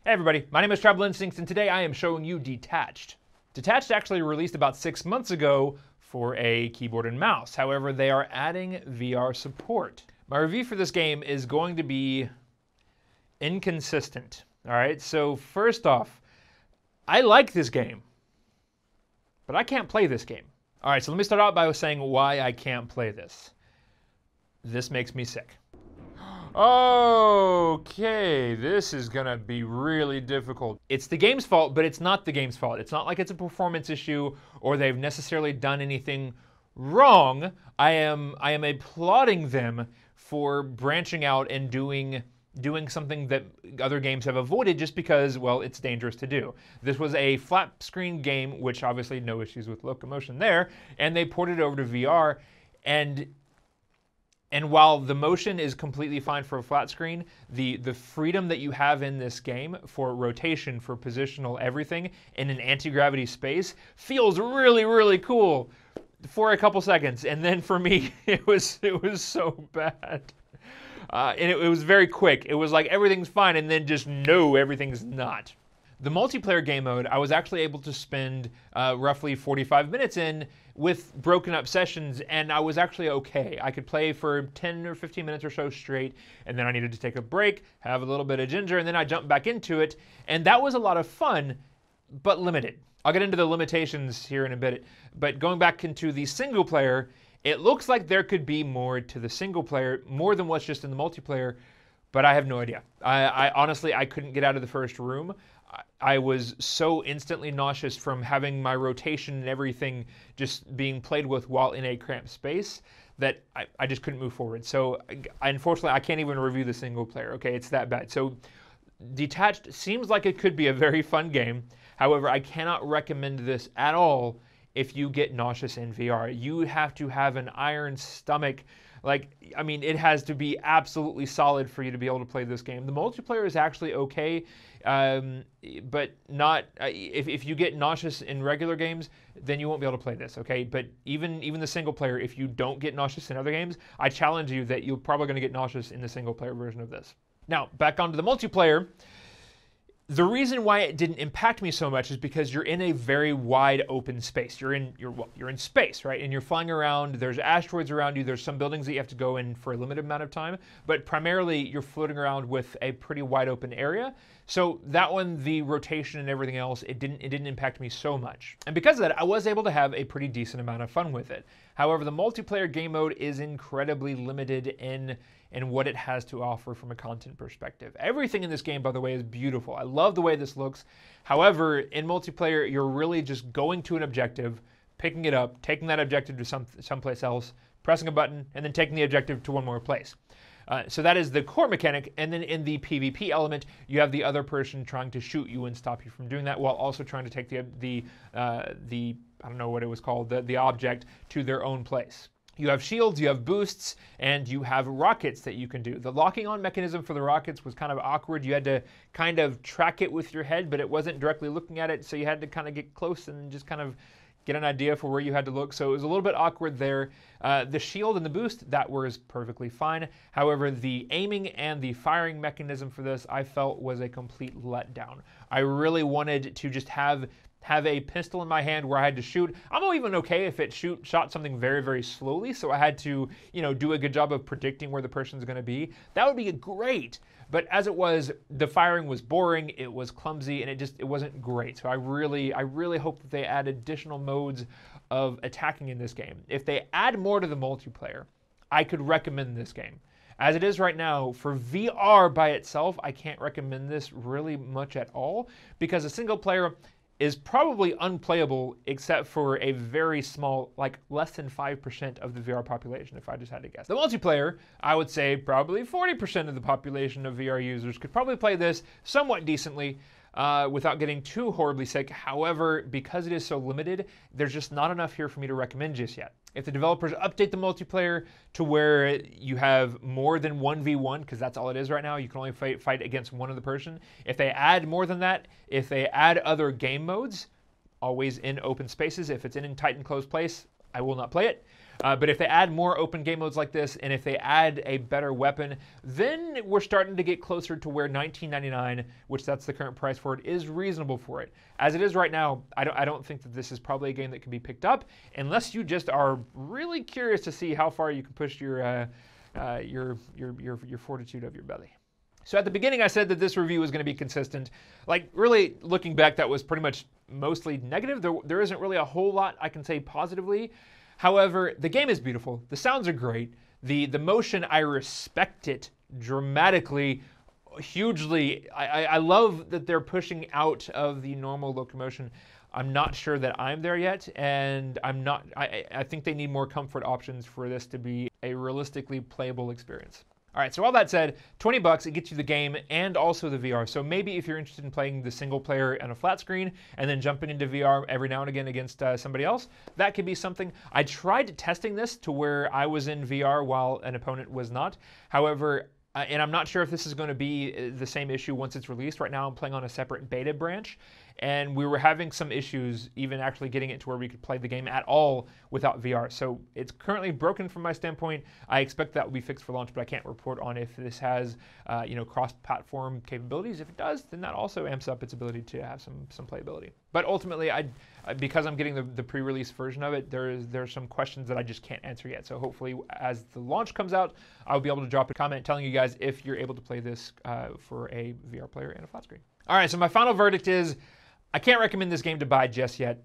Hey everybody, my name is Travel Instincts and today I am showing you Detached. Detached actually released about 6 months ago for a keyboard and mouse. However, they are adding VR support. My review for this game is going to be inconsistent. All right, so first off, I like this game, but I can't play this game. All right, so let me start out by saying why I can't play this. This makes me sick. Okay, this is gonna be really difficult. It's the game's fault, but it's not the game's fault. It's not like it's a performance issue or they've necessarily done anything wrong. I am applauding them for branching out and doing something that other games have avoided just because, well, it's dangerous to do. This was a flat screen game, which obviously no issues with locomotion there, and they ported it over to VR, and while the motion is completely fine for a flat screen, the freedom that you have in this game for rotation, for positional everything in an anti-gravity space feels really, really cool for a couple seconds. And then for me, it was so bad. And it was very quick. It was like everything's fine and then just no, everything's not. The multiplayer game mode, I was actually able to spend roughly 45 minutes in with broken up sessions, and I was actually okay. I could play for 10 or 15 minutes or so straight, and then I needed to take a break, have a little bit of ginger, and then I jumped back into it, and that was a lot of fun, but limited. I'll get into the limitations here in a bit, but going back into the single player, it looks like there could be more to the single player, more than what's just in the multiplayer, but I have no idea. I honestly, I couldn't get out of the first room. I was so instantly nauseous from having my rotation and everything just being played with while in a cramped space that I just couldn't move forward. So unfortunately, I can't even review the single player. Okay, it's that bad. So Detached seems like it could be a very fun game. However, I cannot recommend this at all if you get nauseous in VR. You have to have an iron stomach. Like, I mean, it has to be absolutely solid for you to be able to play this game. The multiplayer is actually okay, but not, if you get nauseous in regular games, then you won't be able to play this, okay? But even the single player, if you don't get nauseous in other games, I challenge you that you're probably gonna get nauseous in the single player version of this. Now, back onto the multiplayer. The reason why it didn't impact me so much is because you're in a very wide open space. You're in space, right? And you're flying around. There's asteroids around you. There's some buildings that you have to go in for a limited amount of time, but primarily you're floating around with a pretty wide open area. So that one, the rotation and everything else, it didn't impact me so much. And because of that, I was able to have a pretty decent amount of fun with it. However, the multiplayer game mode is incredibly limited in what it has to offer from a content perspective. Everything in this game, by the way, is beautiful. I love the way this looks. However, in multiplayer, you're really just going to an objective, picking it up, taking that objective to someplace else, pressing a button, and then taking the objective to one more place. So that is the core mechanic, and then in the PvP element, you have the other person trying to shoot you and stop you from doing that, while also trying to take the I don't know what it was called, the object to their own place. You have shields, you have boosts, and you have rockets that you can do. The locking on mechanism for the rockets was kind of awkward. You had to kind of track it with your head, but it wasn't directly looking at it, so you had to kind of get close and just kind of get an idea for where you had to look. So it was a little bit awkward there. The shield and the boost, that was perfectly fine. However, the aiming and the firing mechanism for this, I felt was a complete letdown. I really wanted to just have a pistol in my hand where I had to shoot. I'm even okay if it shot something very, very slowly, so I had to, do a good job of predicting where the person's gonna be. That would be great. But as it was, the firing was boring, it was clumsy, and it wasn't great. So I really hope that they add additional modes of attacking in this game. If they add more to the multiplayer, I could recommend this game. As it is right now, for VR by itself, I can't recommend this really much at all, because a single player is probably unplayable except for a very small, like less than 5% of the VR population, if I just had to guess. The multiplayer, I would say probably 40% of the population of VR users could probably play this somewhat decently without getting too horribly sick. However, because it is so limited, there's just not enough here for me to recommend just yet. If the developers update the multiplayer to where you have more than 1v1, because that's all it is right now, you can only fight against one other person. If they add more than that, if they add other game modes, always in open spaces, if it's in a tight and closed place, I will not play it. But if they add more open game modes like this, and if they add a better weapon, then we're starting to get closer to where $19.99, which that's the current price for it, is reasonable for it. As it is right now, I don't think that this is probably a game that can be picked up unless you just are really curious to see how far you can push your fortitude of your belly. So at the beginning, I said that this review was going to be consistent. Like, really, looking back, that was pretty much mostly negative. There isn't really a whole lot I can say positively. However, the game is beautiful. The sounds are great. The motion, I respect it dramatically, hugely. I love that they're pushing out of the normal locomotion. I'm not sure that I'm there yet, and I think they need more comfort options for this to be a realistically playable experience. All right, so all that said, $20, it gets you the game and also the VR. So maybe if you're interested in playing the single player and a flat screen and then jumping into VR every now and again against somebody else, that could be something. I tried testing this to where I was in VR while an opponent was not. However, and I'm not sure if this is going to be the same issue once it's released. Right now I'm playing on a separate beta branch, and we were having some issues even actually getting it to where we could play the game at all without VR. So it's currently broken from my standpoint. I expect that will be fixed for launch, but I can't report on if this has cross-platform capabilities. If it does, then that also amps up its ability to have some playability. But ultimately, because I'm getting the pre-release version of it, there's some questions that I just can't answer yet. So hopefully, as the launch comes out, I'll be able to drop a comment telling you guys if you're able to play this for a VR player and a flat screen. All right, so my final verdict is, I can't recommend this game to buy just yet,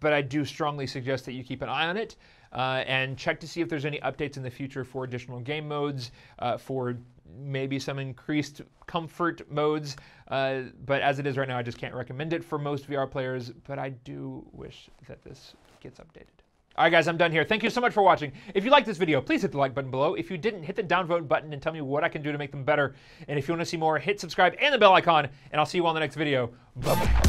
but I do strongly suggest that you keep an eye on it and check to see if there's any updates in the future for additional game modes, for maybe some increased comfort modes. But as it is right now, I just can't recommend it for most VR players, but I do wish that this gets updated. All right, guys, I'm done here. Thank you so much for watching. If you liked this video, please hit the like button below. If you didn't, hit the downvote button and tell me what I can do to make them better. And if you want to see more, hit subscribe and the bell icon, and I'll see you all in the next video. Bye-bye.